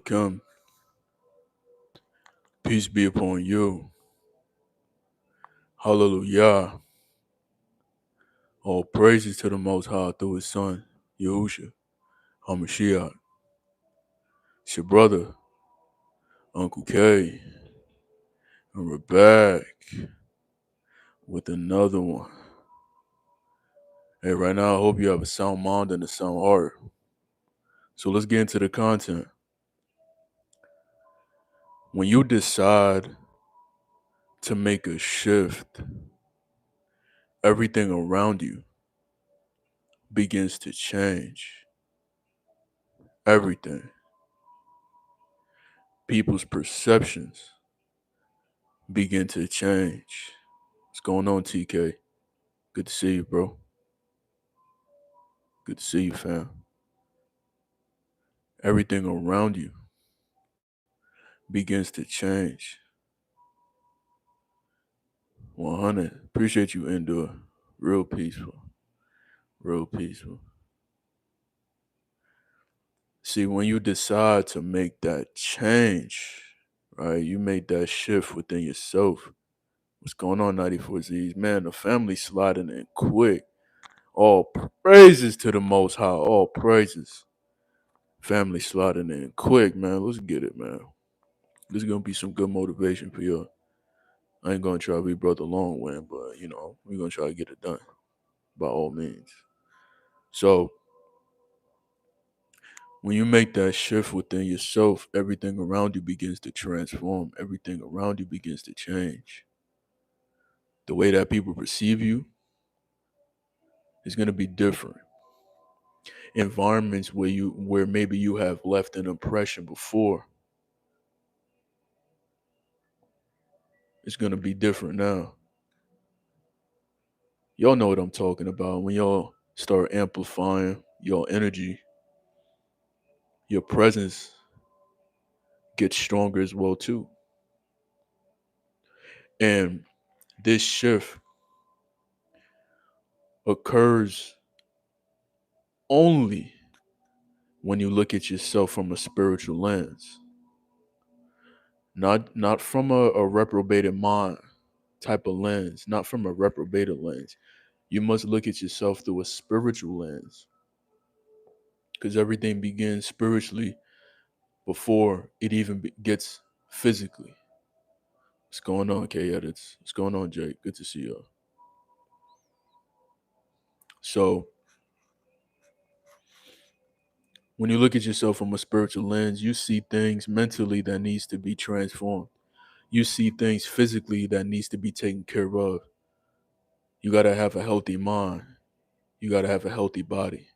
UncleK, peace be upon you. Hallelujah. All praises to the Most High through His Son, Yahusha, HaMashiach. It's your brother, UncleK, and we're back with another one. Hey, right now, I hope you have a sound mind and a sound heart. So let's get into the content. When you decide to make a shift, everything around you begins to change. Everything. People's perceptions begin to change. What's going on, TK? Good to see you, bro. Good to see you, fam. Everything around you begins to change. 100. Appreciate you, Endor. Real peaceful. Real peaceful. See, when you decide to make that change, right, you make that shift within yourself. What's going on, 94Zs? Man, the family sliding in quick. All praises to the Most High. All praises. Family sliding in quick, man. Let's get it, man. This is going to be some good motivation for you. I ain't going to try to be brother long win, but, we're going to try to get it done by all means. So, when you make that shift within yourself, everything around you begins to transform. Everything around you begins to change. The way that people perceive you is going to be different. Environments where maybe you have left an impression before, it's going to be different now. Y'all know what I'm talking about. When y'all start amplifying your energy, your presence gets stronger as well too. And this shift occurs only when you look at yourself from a spiritual lens. Not from a reprobated mind type of lens, not from a reprobated lens. You must look at yourself through a spiritual lens. Because everything begins spiritually before it even gets physically. What's going on, K Edits? What's going on, Jake? Good to see you. So, when you look at yourself from a spiritual lens, you see things mentally that needs to be transformed. You see things physically that needs to be taken care of. You got to have a healthy mind. You got to have a healthy body.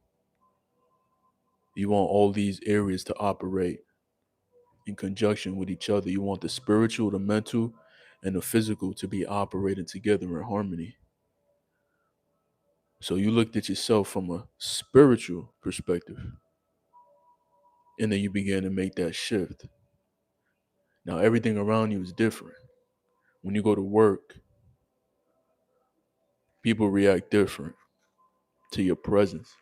You want all these areas to operate in conjunction with each other. You want the spiritual, the mental, and the physical to be operating together in harmony. So you looked at yourself from a spiritual perspective, and then you began to make that shift. Now everything around you is different. When you go to work, people react different to your presence.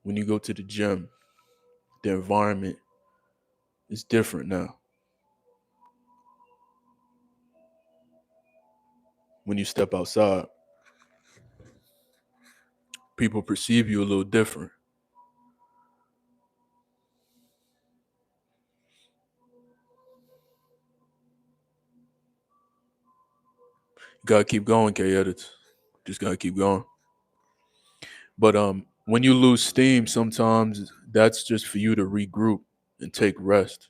When you go to the gym, the environment is different now. When you step outside, people perceive you a little different. You gotta keep going, K Edits. Just gotta keep going. But when you lose steam, sometimes that's just for you to regroup and take rest.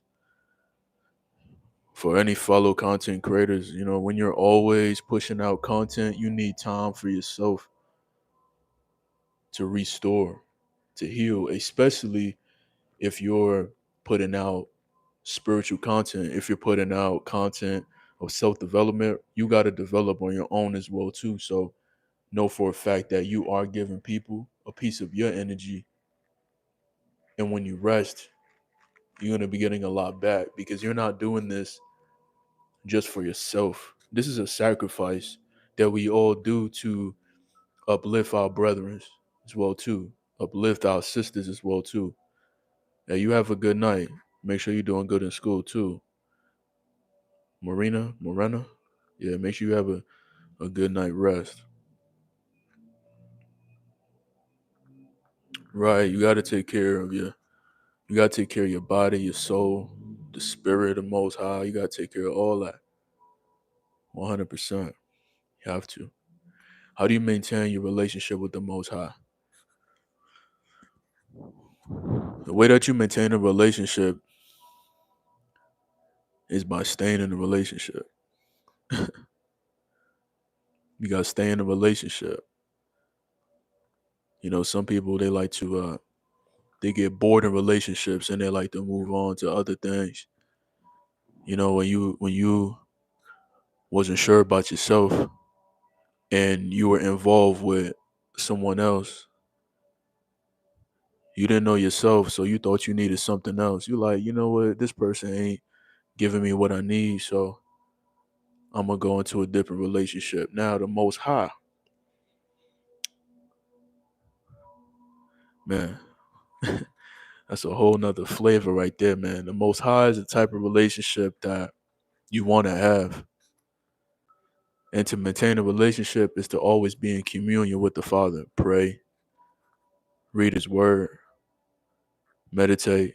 For any fellow content creators, when you're always pushing out content, you need time for yourself to restore, to heal, especially if you're putting out spiritual content. If you're putting out content of self-development, you got to develop on your own as well too. So know for a fact that you are giving people a piece of your energy, and when you rest, you're going to be getting a lot back, because you're not doing this just for yourself. This is a sacrifice that we all do to uplift our brethren as well too, uplift our sisters as well too. Hey, you have a good night. Make sure you're doing good in school too. Morena. Yeah, make sure you have a good night rest. Right. You gotta take care of your body, your soul, the spirit of most high. You gotta take care of all that. 100%. You have to. How do you maintain your relationship with the most high? The way that you maintain a relationship is by staying in the relationship. You gotta stay in a relationship. Some people they get bored in relationships and they like to move on to other things. When you wasn't sure about yourself and you were involved with someone else, you didn't know yourself, so you thought you needed something else. You like, you know what, this person ain't giving me what I need, so I'm gonna go into a different relationship. Now the most high, man, that's a whole nother flavor right there, man. The most high is the type of relationship that you wanna have. And to maintain a relationship is to always be in communion with the Father. Pray, read his word, meditate.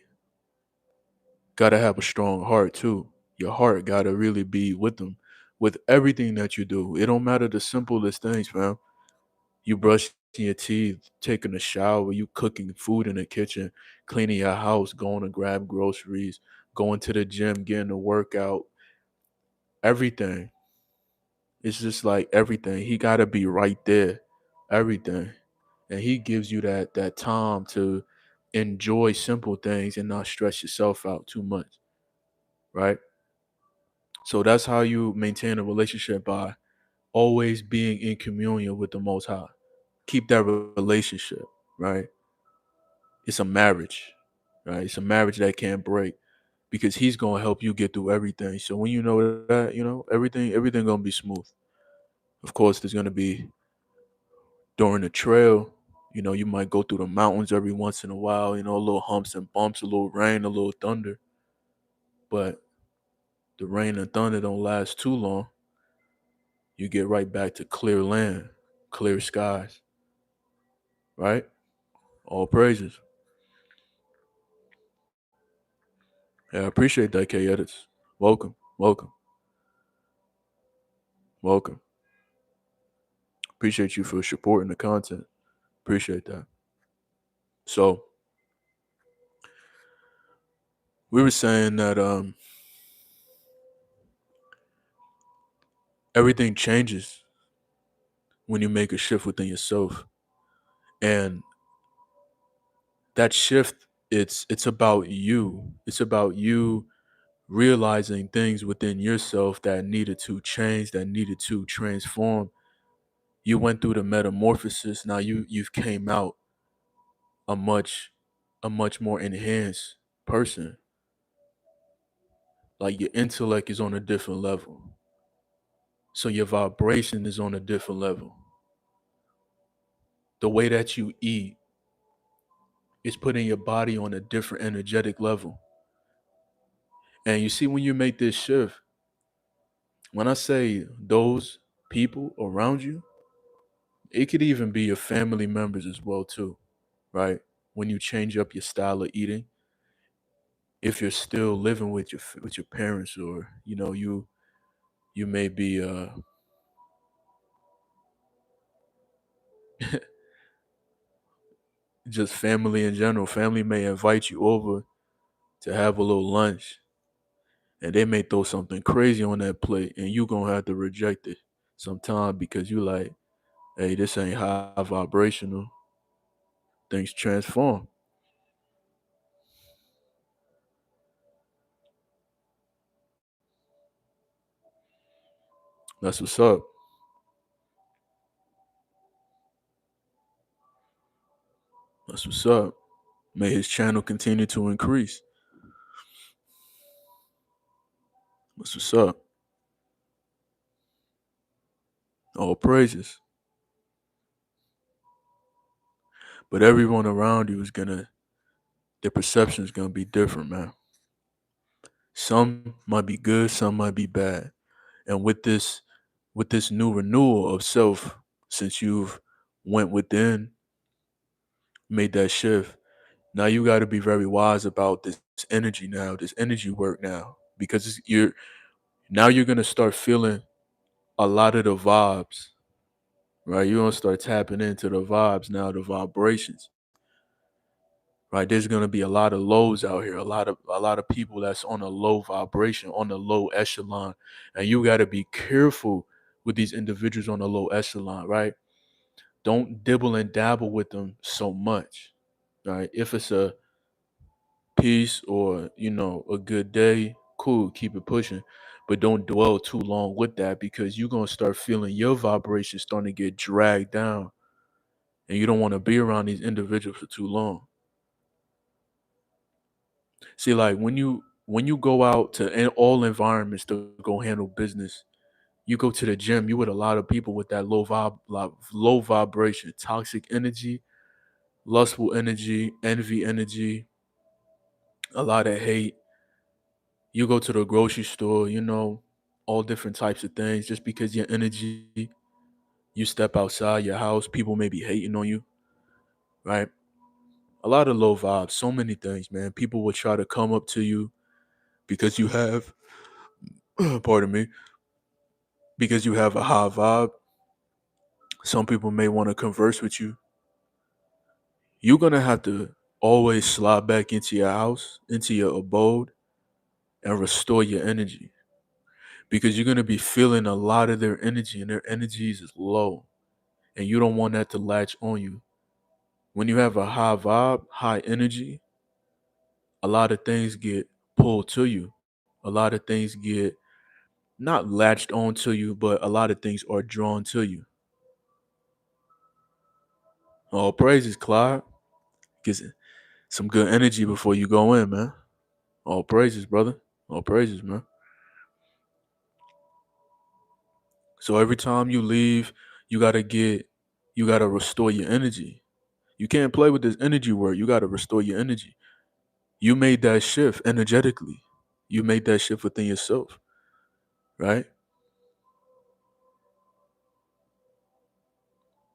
Gotta have a strong heart too. Your heart gotta really be with them with everything that you do. It don't matter the simplest things, fam. You brushing your teeth, taking a shower, you cooking food in the kitchen, cleaning your house, going to grab groceries, going to the gym, getting a workout, everything. It's just like everything. He gotta be right there. Everything. And he gives you that time to enjoy simple things and not stress yourself out too much. Right? So that's how you maintain a relationship, by always being in communion with the Most High. Keep that relationship, right? It's a marriage, right? It's a marriage that can't break because He's gonna help you get through everything. So when you know that, everything gonna be smooth. Of course, there's gonna be during the trail. You might go through the mountains every once in a while. A little humps and bumps, a little rain, a little thunder. But the rain and thunder don't last too long. You get right back to clear land, clear skies, right? All praises. Yeah, I appreciate that, K Edits. Welcome, welcome, welcome. Appreciate you for supporting the content. Appreciate that. So we were saying that everything changes when you make a shift within yourself, and that shift, it's about you. It's about you realizing things within yourself that needed to change, that needed to transform. You went through the metamorphosis. Now you've came out a much a much more enhanced person. Like your intellect is on a different level. So your vibration is on a different level. The way that you eat is putting your body on a different energetic level. And you see, when you make this shift, when I say those people around you, it could even be your family members as well too, right? When you change up your style of eating, if you're still living with your parents, or you may be just family in general. Family may invite you over to have a little lunch, and they may throw something crazy on that plate, and you gonna have to reject it sometime because you like, hey, this ain't high vibrational. Things transform. That's what's up. That's what's up. May his channel continue to increase. That's what's up. All praises. But everyone around you is gonna, their perception is gonna be different, man. Some might be good, some might be bad. And with this new renewal of self, since you've went within, made that shift, now you got to be very wise about this energy now, this energy work now, because you're gonna start feeling a lot of the vibes, right? You're gonna start tapping into the vibes now, the vibrations, right? There's gonna be a lot of lows out here, a lot of people that's on a low vibration, on the low echelon, and you got to be careful with these individuals on the low echelon, right? Don't dibble and dabble with them so much, right? If it's a peace or a good day, cool, keep it pushing, but don't dwell too long with that because you're gonna start feeling your vibration starting to get dragged down, and you don't want to be around these individuals for too long. See, like when you go out to all environments to go handle business, you go to the gym, you with a lot of people with that low vibration, toxic energy, lustful energy, envy energy, a lot of hate. You go to the grocery store, all different types of things. Just because your energy, you step outside your house, people may be hating on you, right? A lot of low vibes, so many things, man. People will try to come up to you because you have, pardon me, because you have a high vibe. Some people may want to converse with you. You're gonna have to always slide back into your house, into your abode, and restore your energy because you're gonna be feeling a lot of their energy, and their energies is low, and you don't want that to latch on you. When you have a high vibe, high energy, a lot of things get pulled to you. A lot of things get not latched onto you, but a lot of things are drawn to you. All praises, Clyde. Get some good energy before you go in, man. All praises, brother. All praises, man. So every time you leave, you gotta restore your energy. You can't play with this energy word. You gotta restore your energy. You made that shift energetically. You made that shift within yourself, right?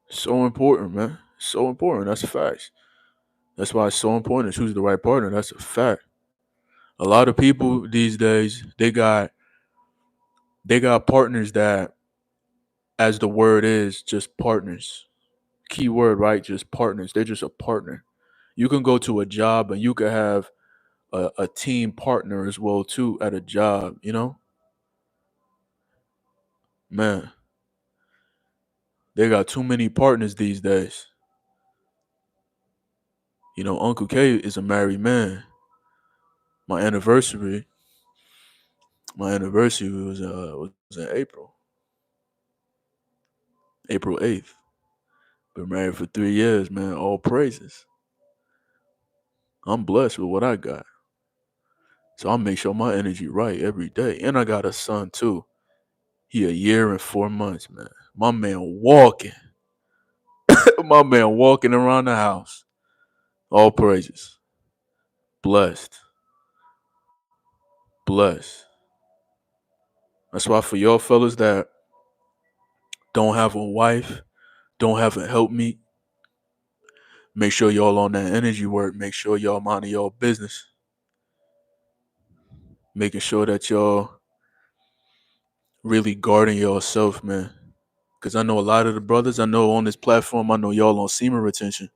So important, man. So important. That's a fact. That's why it's so important to choose the right partner. That's a fact. A lot of people these days, they got partners that, as the word is, just partners. Key word, right? Just partners. They're just a partner. You can go to a job and you can have a team partner as well too at a job, Man, they got too many partners these days. Uncle K is a married man. My anniversary, my anniversary was in April 8th. Been married for 3 years, man. All praises. I'm blessed with what I got. So I make sure my energy right every day. And I got a son too. He a year and 4 months, man. My man walking. My man walking around the house. All praises. Blessed. Blessed. That's why for y'all fellas that don't have a wife, don't have a helpmeet, make sure y'all on that energy work. Make sure y'all minding y'all business. Making sure that y'all really guarding yourself, man. Because I know a lot of the brothers I know on this platform, I know y'all on semen retention.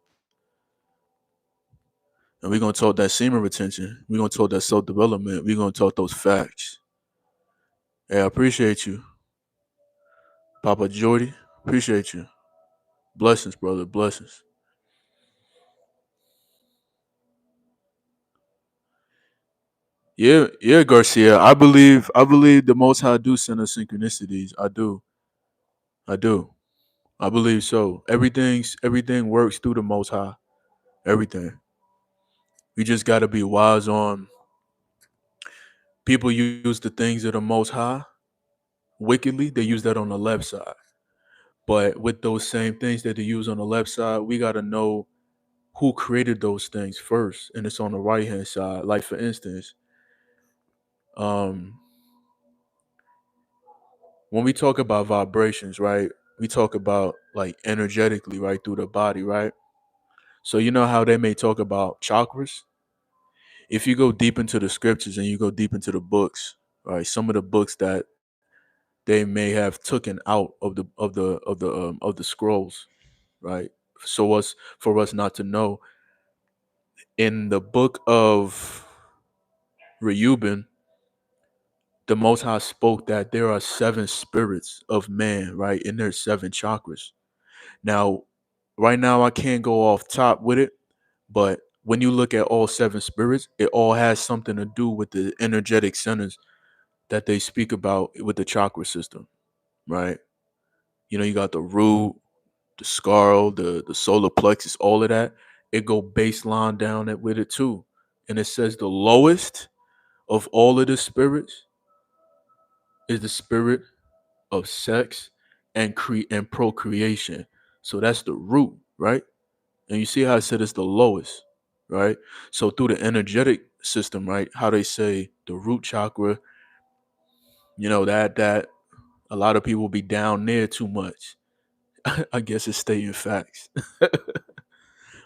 And we're going to talk that semen retention. We're going to talk that self development. We're going to talk those facts. Hey, I appreciate you, Papa Jordy. Appreciate you. Blessings, brother. Blessings. Yeah, yeah, Garcia. I believe the Most High do send us synchronicities. I do. I do. I believe so. Everything works through the Most High. Everything. We just got to be wise on people use the things of the Most High wickedly. They use that on the left side. But with those same things that they use on the left side, we got to know who created those things first, and it's on the right hand side. Like for instance, Um, when we talk about vibrations, right? We talk about like energetically, right, through the body, right? So you know how they may talk about chakras. If you go deep into the scriptures and you go deep into the books, right? Some of the books that they may have taken out of the scrolls, right? So us for us not to know in the book of Reuben, the Most High spoke that there are seven spirits of man, right? And there's seven chakras. Now, right now, I can't go off top with it, but when you look at all seven spirits, it all has something to do with the energetic centers that they speak about with the chakra system, right? You know, you got the root, the skull, the solar plexus, all of that. It go baseline down it with it too, and it says the lowest of all of the spirits is the spirit of sex and procreation. So that's the root, right? And you see how I said it's the lowest, right? So through the energetic system, right? How they say the root chakra, you know, that a lot of people be down there too much. I guess it's stating facts.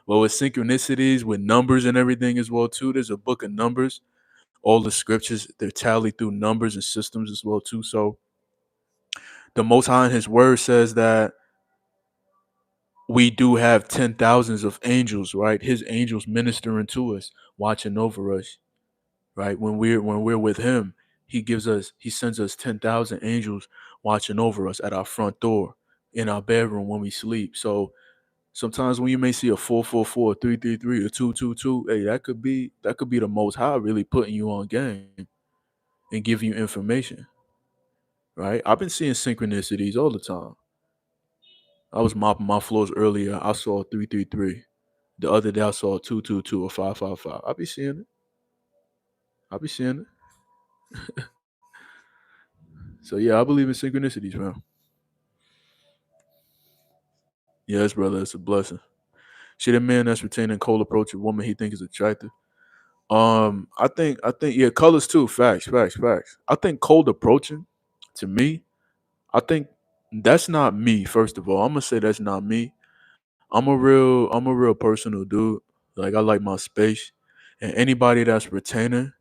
Well, with synchronicities, with numbers and everything as well too. There's a book of numbers. All the scriptures they're tallied through numbers and systems as well too. So the Most High in His Word says that we do have 10,000s of angels, right? His angels ministering to us, watching over us, right? When we're with Him, He sends us 10,000 angels watching over us at our front door, in our bedroom when we sleep. So sometimes when you may see a 444, 333, or 222, hey, that could be the Most High really putting you on game and giving you information, right? I've been seeing synchronicities all the time. I was mopping my floors earlier. I saw 333. The other day I saw 222 or 555. I be seeing it. I be seeing it. So yeah, I believe in synchronicities, man. Yes, brother, it's a blessing. See the man that's retaining cold approach a woman he think is attractive. I think yeah, colors too. Facts, facts, facts. I think cold approaching, to me, I think that's not me. First of all, I'm gonna say that's not me. I'm a real personal dude. Like I like my space, and anybody that's retaining,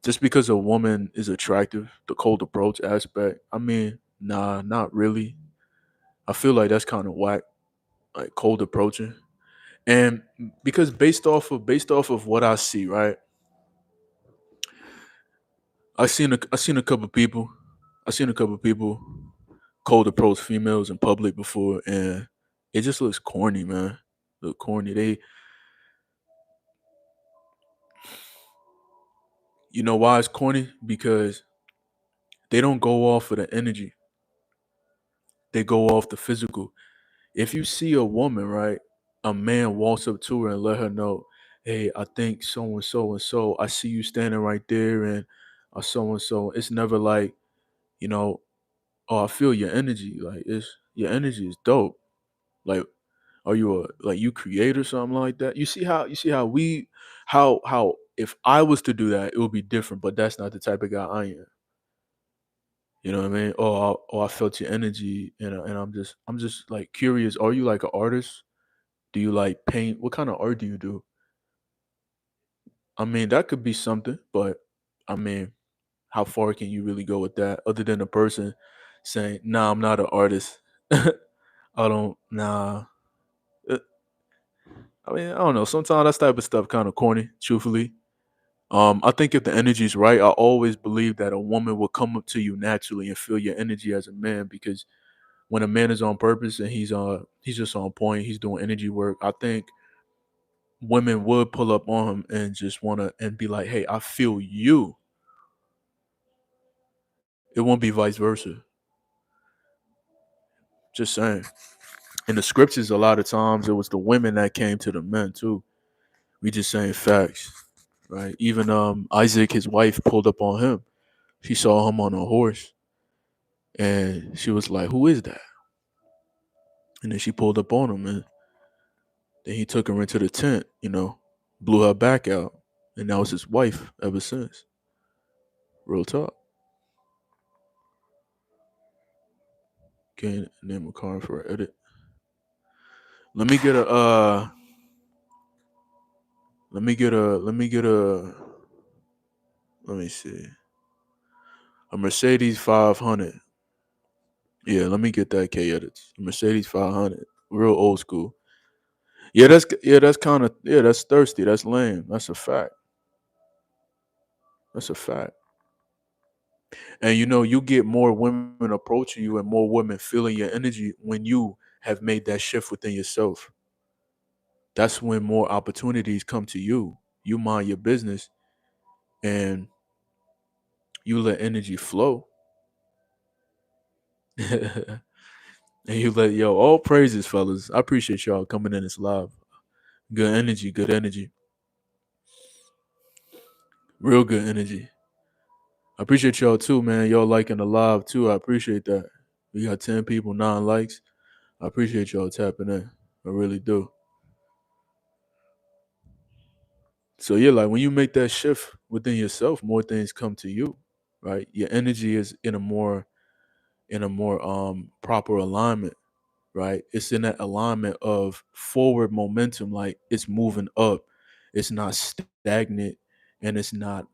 just because a woman is attractive, the cold approach aspect. I mean, nah, not really. I feel like that's kind of whack, like cold approaching. And because based off of what I see, right? I seen a couple people. I seen a couple people cold approach females in public before, and it just looks corny, man. Look corny. You know why it's corny? Because they don't go off of the energy. They go off the physical. If you see a woman, right, a man walks up to her and let her know, hey, I think so and so and so. I see you standing right there, and so and so. It's never like, you know, oh, I feel your energy. Like it's your energy is dope. Like, are you a like you create or something like that? You see how how if I was to do that, it would be different. But that's not the type of guy I am. You know what I mean? I felt your energy, and I'm just like curious. Are you like an artist? Do you like paint? What kind of art do you do? I mean, that could be something, but I mean, how far can you really go with that? Other than a person saying, "Nah, I'm not an artist. I don't. Nah." Uh, I mean, I don't know. Sometimes that type of stuff kind of corny. Truthfully, I think if the energy is right, I always believe that a woman will come up to you naturally and feel your energy as a man because when a man is on purpose and he's just on point, he's doing energy work. I think women would pull up on him and just wanna and be like, "Hey, I feel you." It won't be vice versa. Just saying. In the scriptures, a lot of times it was the women that came to the men too. We just saying facts, right? Even Isaac, his wife, pulled up on him. She saw him on a horse, and she was like, "Who is that?" And then she pulled up on him, and then he took her into the tent. Blew her back out, and that was his wife ever since. Real talk. Can't name a car for an edit. Let me get a let me see. A Mercedes 500. Yeah, let me get that K edits. A Mercedes 500. Real old school. Yeah, that's kind of that's thirsty. That's lame. That's a fact. That's a fact. And you get more women approaching you and more women feeling your energy when you have made that shift within yourself. That's when more opportunities come to you. You mind your business and you let energy flow. And you let all praises, fellas. I appreciate y'all coming in this live. Good energy, good energy. Real good energy. I appreciate y'all too, man. Y'all liking the live too. I appreciate that. We got 10 people, 9 likes. I appreciate y'all tapping in. I really do. So yeah, like when you make that shift within yourself, more things come to you, right? Your energy is in a more proper alignment, right? It's in that alignment of forward momentum, like it's moving up. It's not stagnant and it's not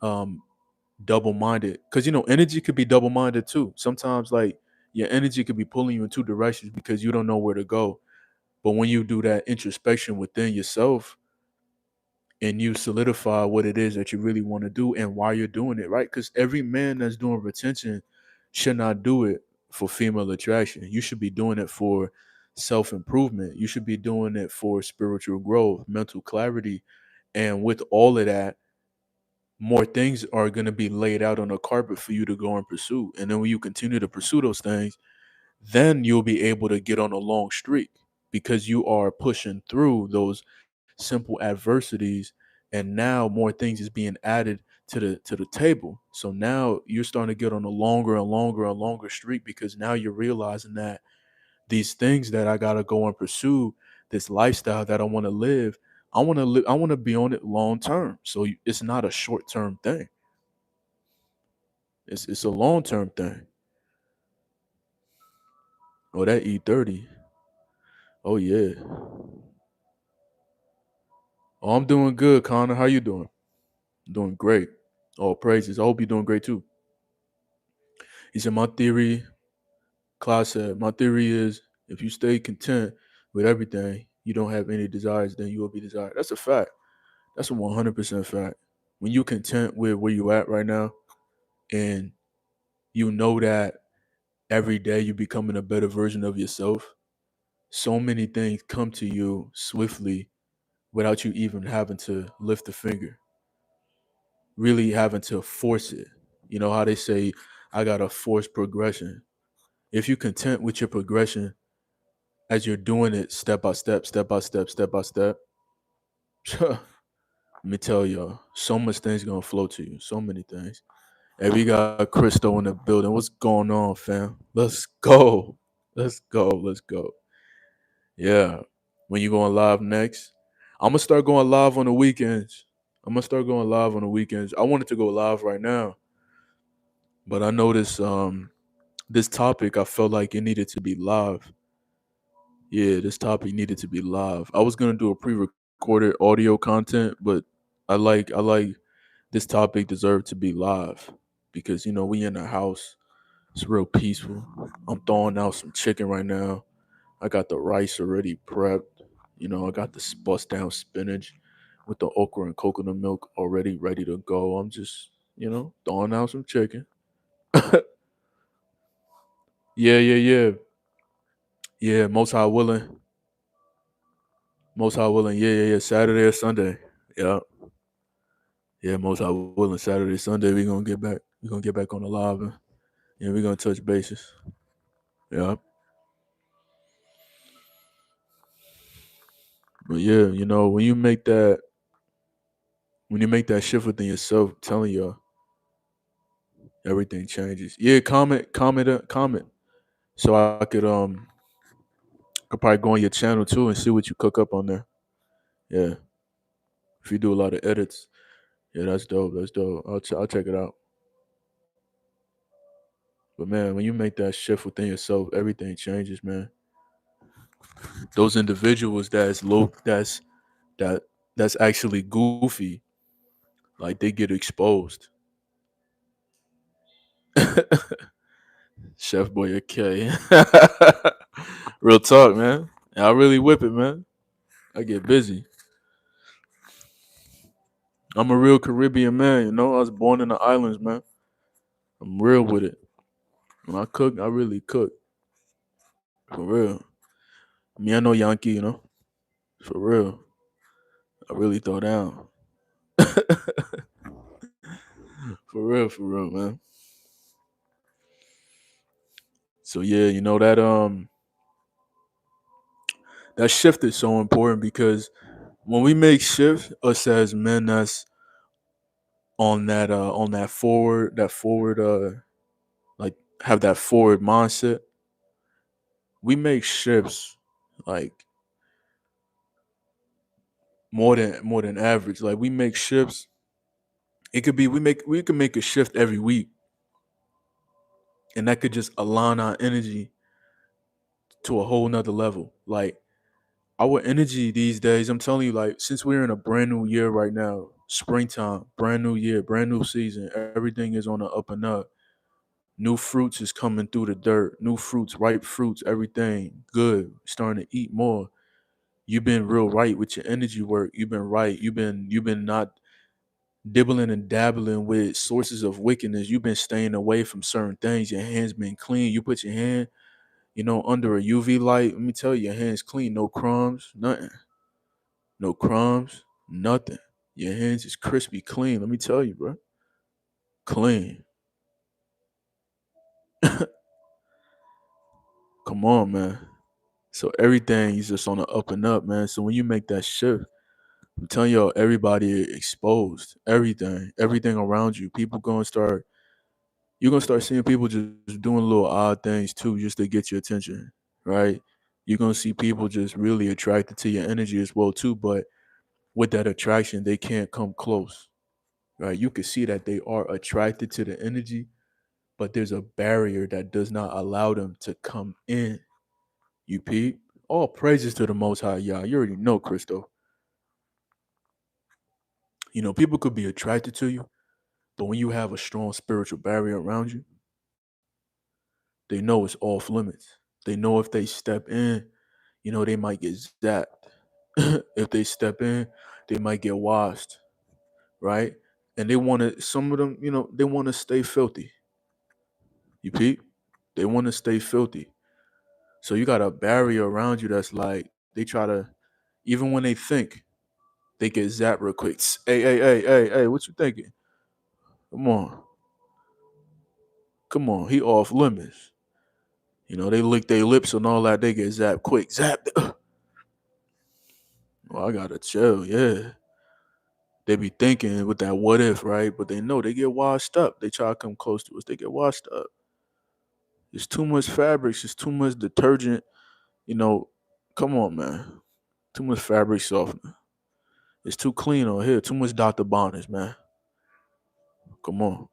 double minded. Because energy could be double minded too. Sometimes like your energy could be pulling you in two directions because you don't know where to go. But when you do that introspection within yourself, and you solidify what it is that you really want to do and why you're doing it, right? Because every man that's doing retention should not do it for female attraction. You should be doing it for self improvement. You should be doing it for spiritual growth, mental clarity. And with all of that, more things are going to be laid out on the carpet for you to go and pursue. And then when you continue to pursue those things, then you'll be able to get on a long streak because you are pushing through those simple adversities, and now more things is being added to the table. So now you're starting to get on a longer and longer and longer streak because now you're realizing that these things that I gotta go and pursue, this lifestyle that I want to live, I want to be on it long term. So it's not a short term thing. It's a long term thing. Oh, that E30. Oh yeah. Oh, I'm doing good, Connor. How you doing? Doing great. Oh, praises. I hope you're doing great too. He said, my theory, Claude said, my theory is if you stay content with everything, you don't have any desires, then you will be desired. That's a fact. That's a 100% fact. When you content with where you at right now and you know that every day you're becoming a better version of yourself, so many things come to you swiftly without you even having to lift a finger, really having to force it. You know how they say, I got to force progression. If you're content with your progression, as you're doing it step by step, step by step, step by step, let me tell y'all, so much things gonna flow to you. So many things. And we got Cristo in the building. What's going on, fam? Let's go. Let's go. Let's go. Yeah. When you going live next? I'm gonna start going live on the weekends. I'm gonna start going live on the weekends. I wanted to go live right now, but I noticed this topic I felt like it needed to be live. Yeah, this topic needed to be live. I was gonna do a pre-recorded audio content, but I like this topic deserved to be live because we in the house. It's real peaceful. I'm throwing out some chicken right now. I got the rice already prepped. I got the bust down spinach with the okra and coconut milk already ready to go. I'm just throwing out some chicken. Yeah, yeah, yeah, yeah. Most high willing. Most high willing. Yeah, yeah, yeah. Saturday or Sunday. Yeah. Yeah, most high willing. Saturday, Sunday, we gonna get back. We gonna get back on the live and we gonna touch bases. Yeah. But yeah, when you make that shift within yourself, I'm telling you, everything changes. Yeah, comment. So I could probably go on your channel too and see what you cook up on there. Yeah. If you do a lot of edits. Yeah, that's dope. That's dope. I'll check it out. But man, when you make that shift within yourself, everything changes, man. Those individuals that that's actually goofy, like they get exposed. Chef Boy okay. Real talk, man. I really whip it, man. I get busy. I'm a real Caribbean man, you know. I was born in the islands, man. I'm real with it. When I cook, I really cook. For real. Me, I know Yankee, you know. For real. I really throw down. For real, man. So yeah, you know that shift is so important because when we make shifts, us as men that's on that forward like have that forward mindset, we make shifts like more than average. Like we make shifts. It could be we can make a shift every week, and that could just align our energy to a whole nother level. Like our energy these days, I'm telling you, like since we're in a brand new year right now, springtime, brand new year, brand new season, everything is on the up and up. New fruits is coming through the dirt. New fruits, ripe fruits, everything good. Starting to eat more. You've been real right with your energy work. You've been right. You've been not dibbling and dabbling with sources of wickedness. You've been staying away from certain things. Your hands been clean. You put your hand, under a UV light. Let me tell you, your hands clean. No crumbs, nothing. No crumbs, nothing. Your hands is crispy clean. Let me tell you, bro. Clean. Come on, man. So everything is just on the up and up, man. So when you make that shift, I'm telling y'all, everybody exposed. Everything around you. People gonna start. You're gonna start seeing people just doing little odd things too, just to get your attention, right? You're gonna see people just really attracted to your energy as well too. But with that attraction, they can't come close, right? You can see that they are attracted to the energy, but there's a barrier that does not allow them to come in. You peep? All praises to the Most High, Yah. You already know, Christo. People could be attracted to you, but when you have a strong spiritual barrier around you, they know it's off limits. They know if they step in, they might get zapped. If they step in, they might get washed, right? And they want to, some of them, they want to stay filthy. You peep? They want to stay filthy. So you got a barrier around you that's like, they try to, even when they think, they get zapped real quick. Hey, what you thinking? Come on. Come on. He off limits. They lick their lips and all that. They get zapped quick. Zap. Well, I gotta chill. Yeah. They be thinking with that what if, right? But they know they get washed up. They try to come close to us. They get washed up. It's too much fabrics. It's too much detergent. You know, come on, man. Too much fabric softener. It's too clean on here. Too much Dr. Bonners, man. Come on.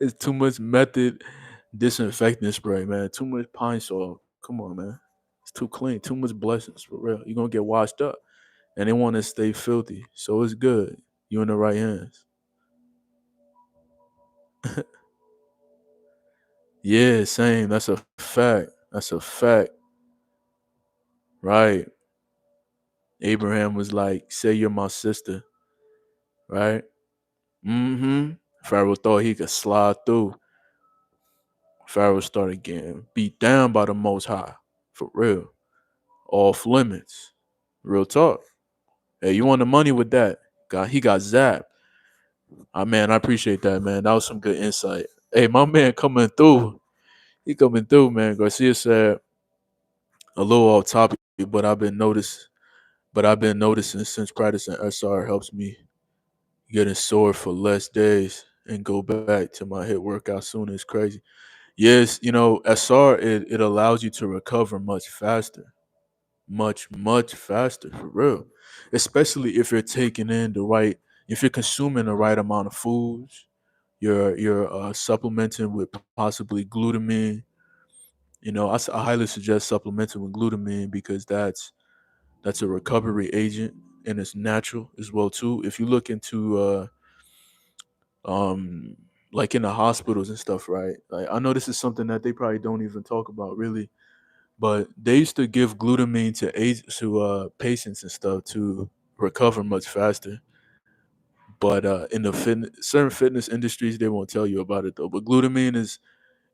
It's too much method disinfectant spray, man. Too much pine sol. Come on, man. It's too clean. Too much blessings for real. You're gonna get washed up. And they want to stay filthy. So it's good. You in the right hands. Yeah, same. That's a fact. That's a fact. Right. Abraham was like, say you're my sister. Right? Mm-hmm. Pharaoh thought he could slide through. Pharaoh started getting beat down by the Most High. For real. Off limits. Real talk. Hey, you want the money with that? He got zapped. Man, I appreciate that, man. That was some good insight. Hey, my man coming through. He coming through, man. Garcia said a little off topic, but I've been noticing since practicing SR helps me getting sore for less days and go back to my hit workout soon is crazy. Yes, SR it allows you to recover much faster. Much faster for real. Especially if you're consuming the right amount of foods, You're supplementing with possibly glutamine. I highly suggest supplementing with glutamine because that's a recovery agent and it's natural as well too. If you look into um like in the hospitals and stuff, right? Like I know this is something that they probably don't even talk about really, but they used to give glutamine to patients and stuff to recover much faster. But in the certain fitness industries, they won't tell you about it though. But glutamine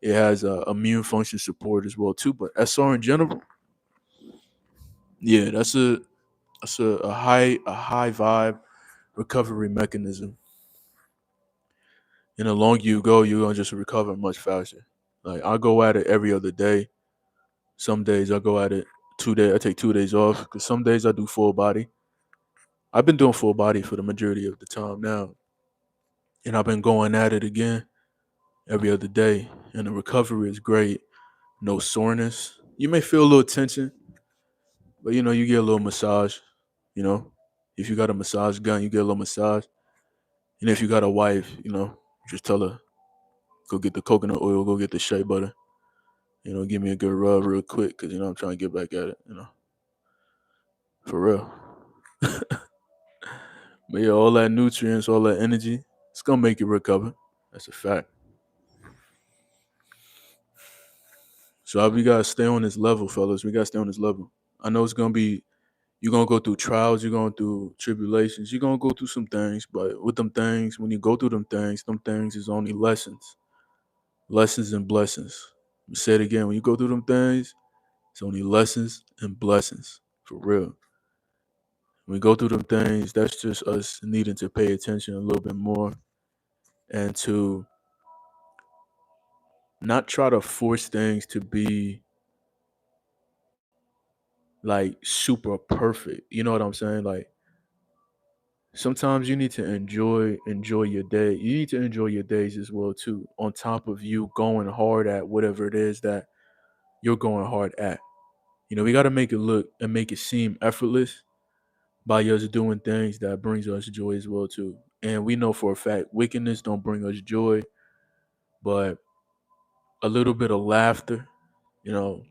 it has immune function support as well too. But SR in general, yeah, that's a high vibe recovery mechanism. And the longer you go, you're gonna just recover much faster. Like I go at it every other day. Some days I go at it 2 days. I take 2 days off because some days I do full body. I've been doing full body for the majority of the time now, and I've been going at it again every other day. And the recovery is great. No soreness. You may feel a little tension, but you get a little massage. You know, if you got a massage gun, you get a little massage. And if you got a wife, just tell her go get the coconut oil, go get the shea butter. Give me a good rub real quick because I'm trying to get back at it. For real. But yeah, all that nutrients, all that energy, it's gonna make you recover. That's a fact. So we gotta stay on this level, fellas. We gotta stay on this level. I know it's gonna be you're gonna go through trials, you're going through tribulations, you're gonna go through some things, but with them things, when you go through them things is only lessons. Lessons and blessings. Let me say it again. When you go through them things, it's only lessons and blessings. For real. When we go through them things, that's just us needing to pay attention a little bit more and to not try to force things to be like super perfect. You know what I'm saying? Like sometimes you need to enjoy your day. You need to enjoy your days as well too. On top of you going hard at whatever it is that you're going hard at. We got to make it look and make it seem effortless by us doing things that brings us joy as well too. And we know for a fact wickedness don't bring us joy, but a little bit of laughter, you know,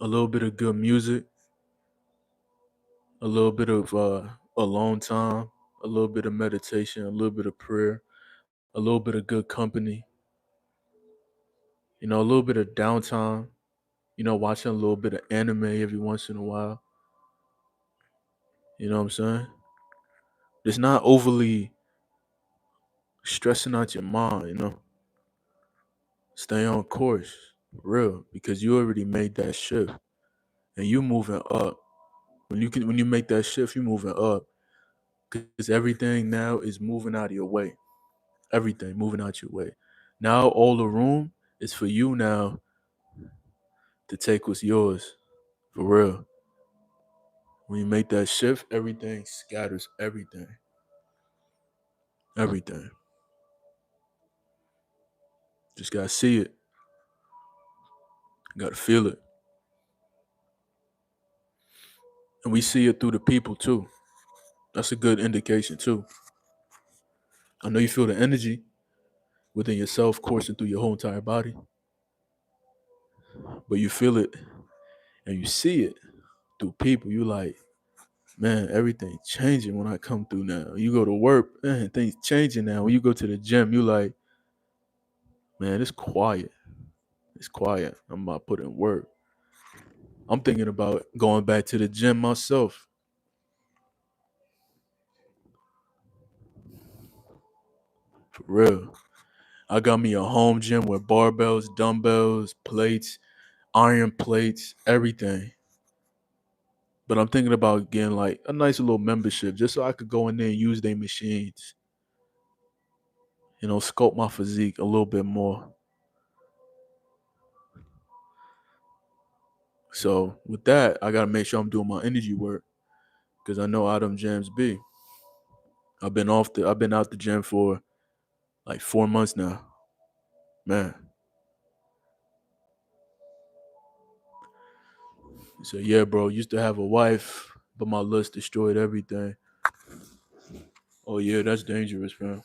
a little bit of good music, a little bit of alone time, a little bit of meditation, a little bit of prayer, a little bit of good company, a little bit of downtime, watching a little bit of anime every once in a while. You know what I'm saying? It's not overly stressing out your mind, Stay on course, for real, because you already made that shift and you moving up. When you make that shift, you moving up because everything now is moving out of your way. Everything moving out your way. Now all the room is for you now to take what's yours, for real. When you make that shift, everything scatters. Everything. Just gotta see it. Gotta feel it. And we see it through the people too. That's a good indication too. I know you feel the energy within yourself coursing through your whole entire body, but you feel it and you see it through people. You like, man, everything changing when I come through now. You go to work, man, things changing now. When you go to the gym, you like, man, it's quiet. It's quiet. I'm about to put in work. I'm thinking about going back to the gym myself. For real. I got me a home gym with barbells, dumbbells, plates, iron plates, everything. But I'm thinking about getting like a nice little membership just so I could go in there and use their machines. Sculpt my physique a little bit more. So with that, I gotta make sure I'm doing my energy work because I know how them gyms be. I've been out the gym for like 4 months now. Man. So yeah, bro, used to have a wife, but my lust destroyed everything. Oh yeah, that's dangerous, man.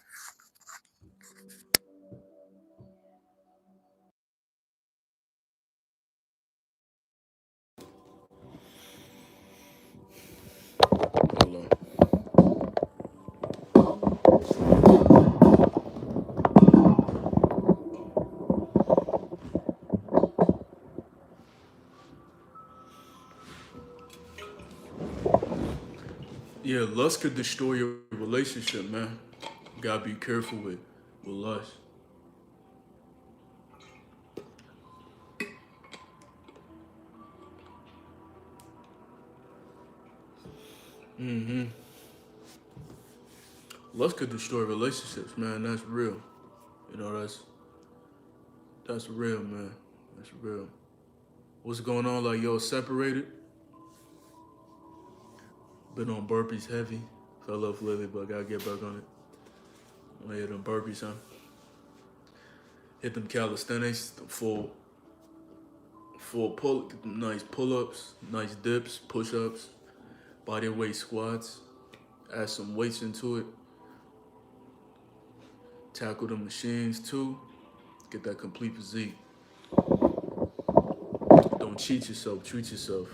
Yeah, lust could destroy your relationship, man. You gotta be careful with lust. Mm-hmm. Lust could destroy relationships, man. That's real. You know, that's real, man. That's real. What's going on? Like, yo, separated? Been on burpees heavy. Fell off lately, but gotta get back on it. I hit them burpees, huh? Hit them calisthenics, them full pull, nice pull-ups, nice dips, push-ups, body weight squats. Add some weights into it. Tackle the machines too. Get that complete physique. Don't cheat yourself. Treat yourself.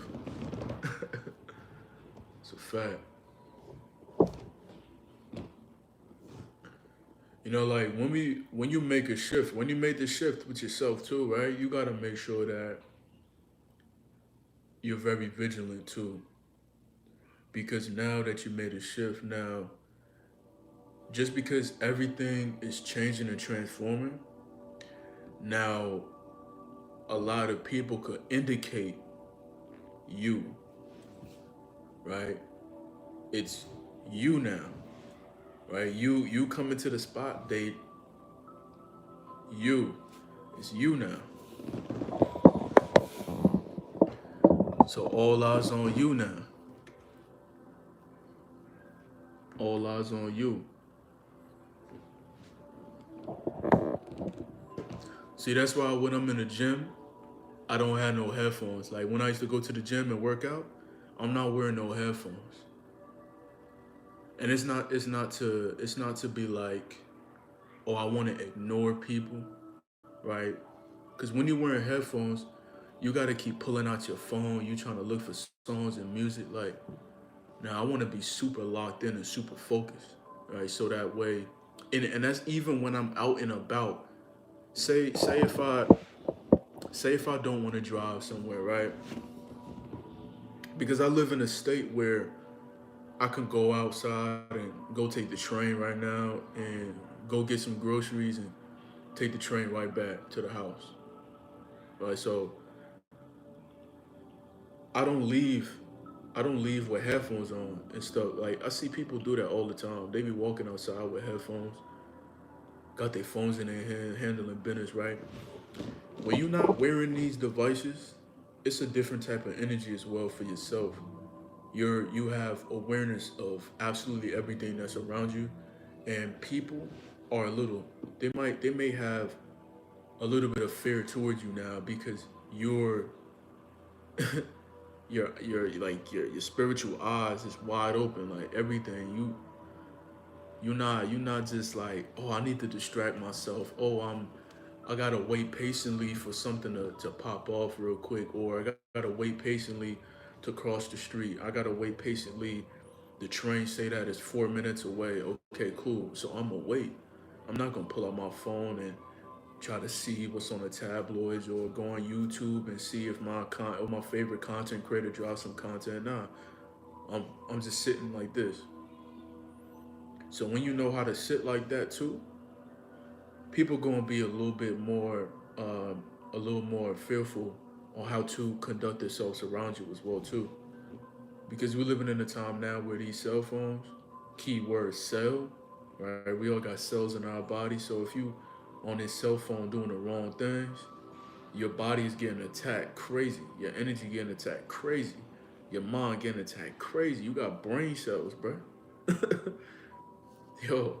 It's a fact. You know, like when you make a shift, when you make the shift with yourself too, right? You gotta make sure that you're very vigilant too, because now that you made a shift, now just because everything is changing and transforming, now a lot of people could indicate you, right? It's you now, right? You come into the spot, they you. It's you now. So all eyes on you now. All eyes on you. See, that's why when I'm in the gym, I don't have no headphones. Like when I used to go to the gym and work out, I'm not wearing no headphones. And it's not to be like, oh, I want to ignore people, right? Because when you're wearing headphones, you got to keep pulling out your phone. You trying to look for songs and music. Like, now I want to be super locked in and super focused, right? So that way, and that's even when I'm out and about. Say if I don't want to drive somewhere, right? Because I live in a state where I can go outside and go take the train right now and go get some groceries and take the train right back to the house. Right, so I don't leave. I don't leave with headphones on and stuff. Like I see people do that all the time. They be walking outside with headphones, got their phones in their hand, handling business. Right. When you're not wearing these devices, it's a different type of energy as well for yourself. You have awareness of absolutely everything that's around you, and people are a little. They may have a little bit of fear towards you now because your spiritual eyes is wide open, like everything you're not just like, oh, I need to distract myself, oh, I gotta wait patiently for something to pop off real quick, or I gotta wait patiently to cross the street, I gotta wait patiently, the train say that it's 4 minutes away, okay, cool, so I'm gonna wait. I'm not gonna pull out my phone and try to see what's on the tabloids or go on YouTube and see if my favorite content creator drops some content. Nah, I'm just sitting like this. So when you know how to sit like that too, people gonna be um, a little more fearful on how to conduct themselves around you as well too. Because we're living in a time now where these cell phones, keyword cell, right? We all got cells in our body. So if you on this cell phone doing the wrong things, your body is getting attacked crazy. Your energy getting attacked crazy. Your mind getting attacked crazy. You got brain cells, bro. Yo,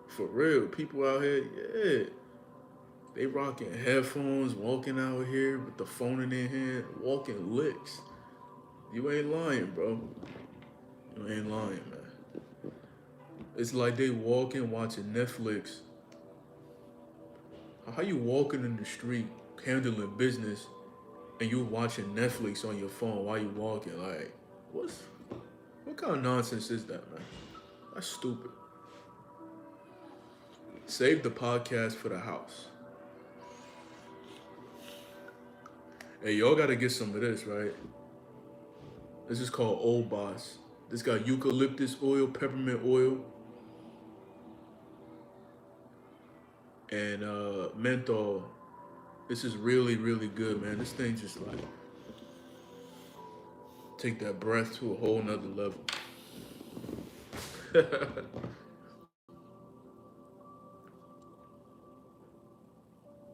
for real. People out here, yeah. They rocking headphones, walking out here with the phone in their hand, walking licks. You ain't lying, bro. You ain't lying, man. It's like they walking, watching Netflix. How you walking in the street, handling business, and you watching Netflix on your phone while you walking? Like, what's what kind of nonsense is that, man? That's stupid. Save the podcast for the house. Hey, y'all gotta get some of this, right? This is called Old Boss. This got eucalyptus oil, peppermint oil, and menthol. This is really, really good, man. This thing just like take that breath to a whole nother level.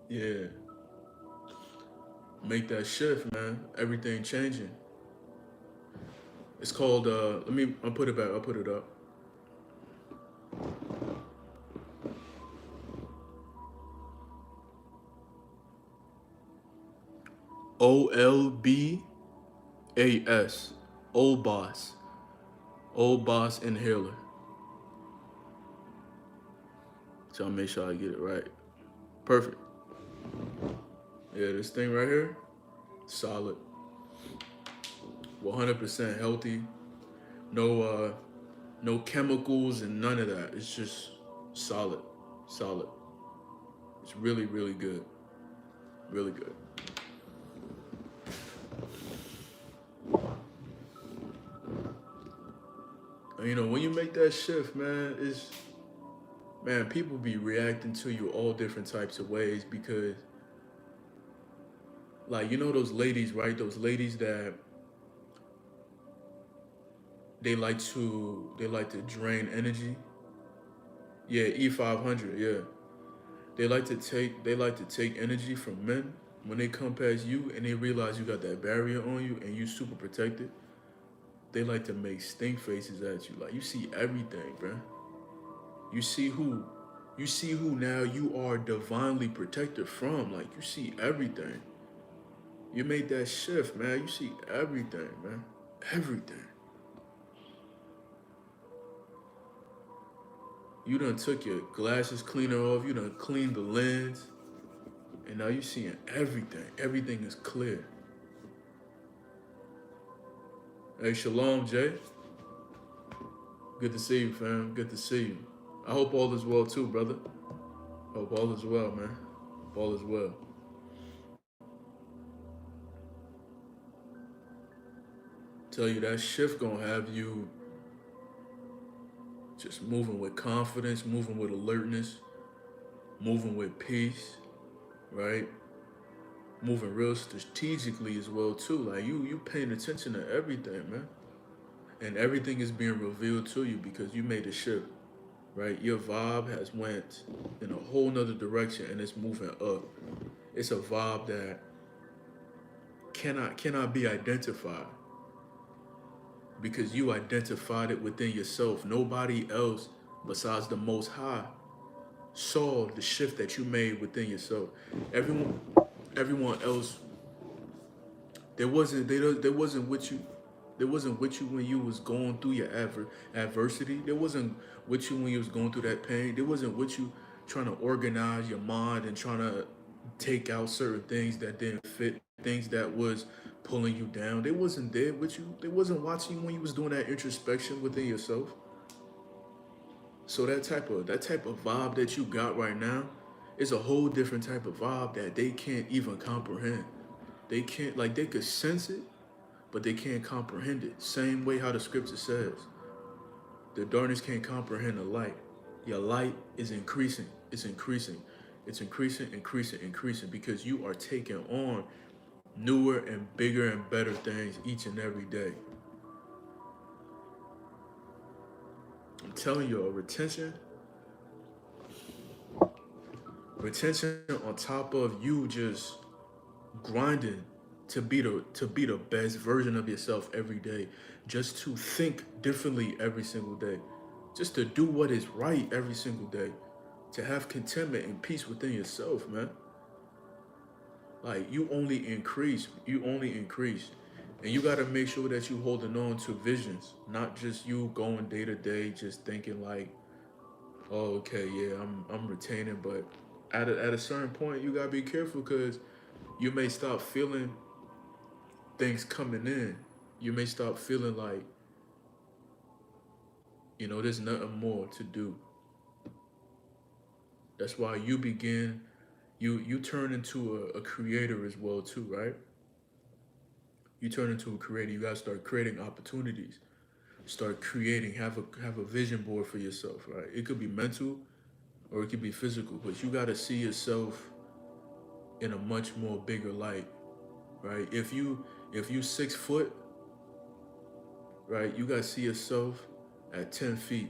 Yeah, make that shift, man. Everything changing. It's called. Let me. I'll put it back. I'll put it up. OLBAS. Old Boss. Old Boss Inhaler. So I'll make sure I get it right. Perfect. Yeah, this thing right here, solid. 100% healthy. No no chemicals and none of that. It's just solid. Solid. It's really, really good. Really good. And, you know, when you make that shift, man, it's man, people be reacting to you all different types of ways because like you know those ladies, right? Those ladies that they like to drain energy. Yeah, E500, yeah. They like to take energy from men when they come past you and they realize you got that barrier on you and you super protected. They like to make stink faces at you. Like you see everything, bro. You see who you see who now you are divinely protected from. Like you see everything. You made that shift, man. You see everything, man. Everything. You done took your glasses cleaner off. You done cleaned the lens. And now you seeing everything. Everything is clear. Hey, shalom, Jay. Good to see you, fam. Good to see you. I hope all is well too, brother. Hope all is well, man. Hope all is well. Tell you that shift gonna have you just moving with confidence, moving with alertness, moving with peace, right? Moving real strategically as well too. Like you paying attention to everything, man. And everything is being revealed to you because you made a shift, right? Your vibe has went in a whole nother direction and it's moving up. It's a vibe that cannot be identified because you identified it within yourself. Nobody else besides the Most High saw the shift that you made within yourself. Everyone, everyone else, there wasn't with you. There wasn't with you when you was going through your adversity. There wasn't with you when you was going through that pain. There wasn't with you trying to organize your mind and trying to take out certain things that didn't fit, things that was pulling you down. They wasn't there with you. They wasn't watching you when you was doing that introspection within yourself. So that type of vibe that you got right now is a whole different type of vibe that they can't even comprehend. They can't like they could sense it, but they can't comprehend it. Same way how the scripture says, the darkness can't comprehend the light. Your light is increasing. It's increasing. It's increasing, increasing, increasing because you are taking on newer and bigger and better things each and every day. I'm telling you, retention on top of you just grinding to be the best version of yourself every day, just to think differently every single day, just to do what is right every single day, to have contentment and peace within yourself, man. Like you only increase, and you got to make sure that you holding on to visions, not just you going day to day just thinking like, oh, okay, yeah, I'm retaining, but at a certain point you got to be careful because you may stop feeling things coming in. You may start feeling like, there's nothing more to do. That's why you turn into a creator as well too, right? You turn into a creator. You gotta start creating opportunities. Start creating. Have a vision board for yourself. Right. It could be mental or it could be physical, but you gotta see yourself in a much more bigger light. Right. If you 6 foot, right, you gotta see yourself at 10 feet.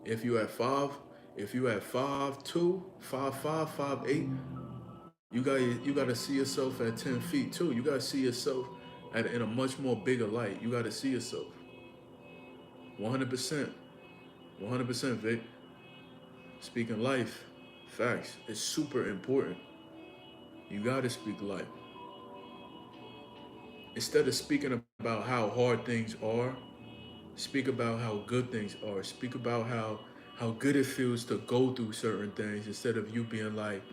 If you at five, if you at 5'2", 5'5", 5'8", you gotta see yourself at 10 feet too. You gotta see yourself in a much more bigger light. You gotta see yourself 100%, 100%. Vic, speaking life, facts. It's super important. You gotta speak life instead of speaking about how hard things are. Speak about how good things are. Speak about how good it feels to go through certain things instead of you being like,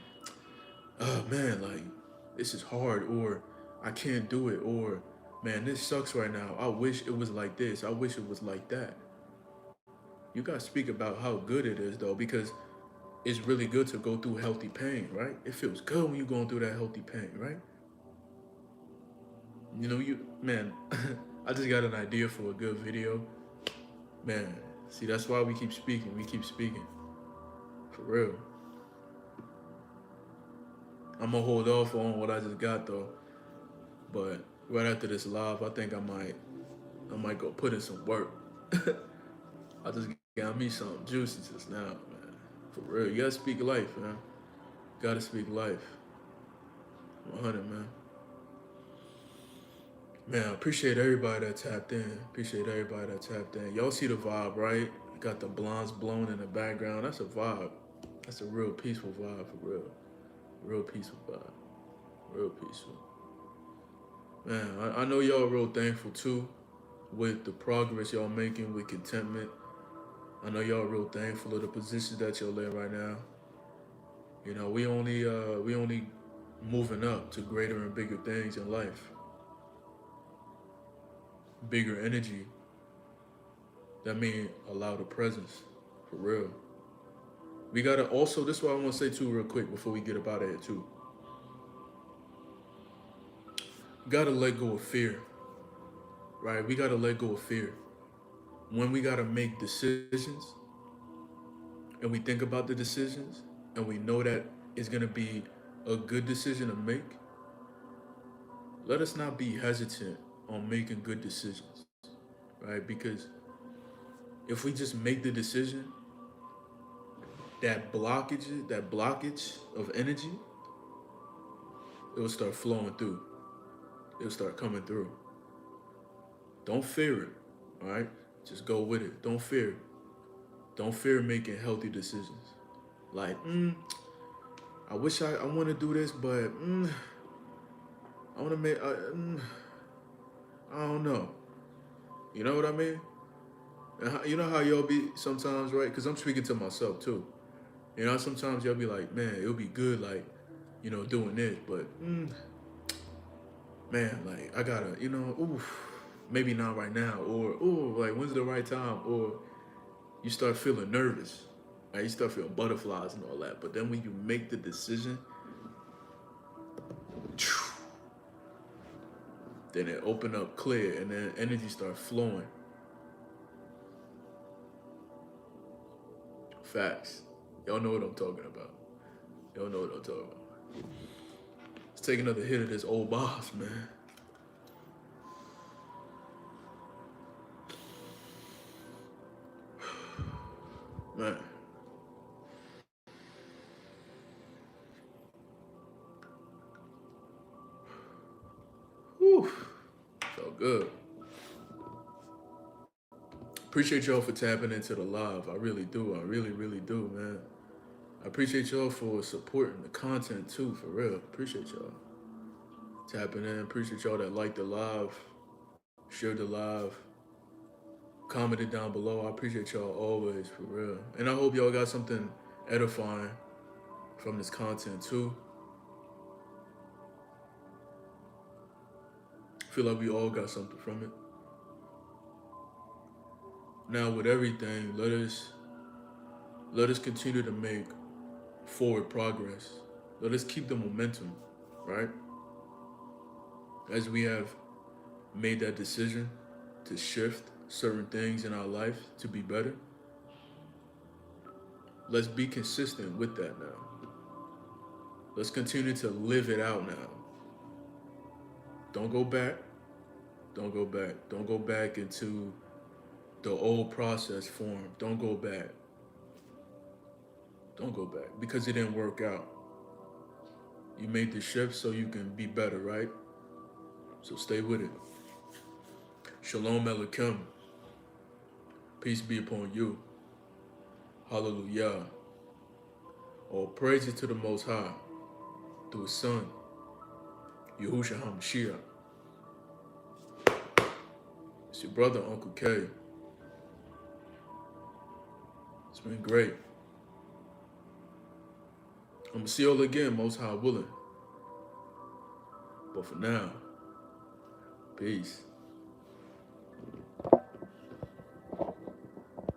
oh man, like this is hard, or I can't do it, or man, this sucks right now. I wish it was like this. I wish it was like that. You gotta speak about how good it is though, because it's really good to go through healthy pain, right? It feels good when you're going through that healthy pain, right? You man, I just got an idea for a good video. Man, see that's why we keep speaking. We keep speaking. For real. I'm gonna hold off on what I just got though. But right after this live, I think I might go put in some work. I just got me some juicy just now, man. For real. You gotta speak life, man. Gotta speak life. 100, man. Man, I appreciate everybody that tapped in. Appreciate everybody that tapped in. Y'all see the vibe, right? Got the blondes blown in the background. That's a vibe. That's a real peaceful vibe, for real. Real peaceful vibe. Real peaceful. Man, I know y'all real thankful too with the progress y'all making with contentment. I know y'all real thankful of the position that y'all in right now. We only moving up to greater and bigger things in life. Bigger energy. That mean a louder presence. For real. We gotta also, this is what I wanna say too real quick before we get up out of here too. We gotta let go of fear. Right? We gotta let go of fear. When we gotta make decisions and we think about the decisions and we know that it's gonna be a good decision to make, let us not be hesitant on making good decisions, right? Because if we just make the decision, that blockage of energy, it will start flowing through. It'll start coming through. Don't fear it, all right? Just go with it. Don't fear it. Don't fear making healthy decisions. Like, I wish I want to do this, but I want to make, I don't know. You know what I mean? And you know how y'all be sometimes, right? Because I'm speaking to myself too. Sometimes y'all be like, man, it'll be good, like, doing this, but man, like, I gotta, oof, maybe not right now, or ooh, like, when's the right time? Or you start feeling nervous, right? You start feeling butterflies and all that. But then when you make the decision, then it open up clear, and then energy start flowing. Facts. Y'all know what I'm talking about. Y'all know what I'm talking about. Let's take another hit of this old boss, man. Man. Whew. Felt good. Appreciate y'all for tapping into the live. I really do. I really, really do, man. I appreciate y'all for supporting the content too, for real. Appreciate y'all tapping in. Appreciate y'all that liked the live, shared the live, commented down below. I appreciate y'all always, for real. And I hope y'all got something edifying from this content too. Feel like we all got something from it. Now with everything, let us continue to make forward progress. Let us keep the momentum, right? As we have made that decision to shift certain things in our life to be better, let's be consistent with that now. Let's continue to live it out now. Don't go back. Don't go back. Don't go back into the old process form. Don't go back. Don't go back because it didn't work out. You made the shift so you can be better, right? So stay with it. Shalom Aleichem. Peace be upon you. Hallelujah. All praises to the Most High through His Son, Yahushua HaMashiach. It's your brother, Uncle K. It's been great. I'm going to see y'all again, Most High willing. But for now, peace.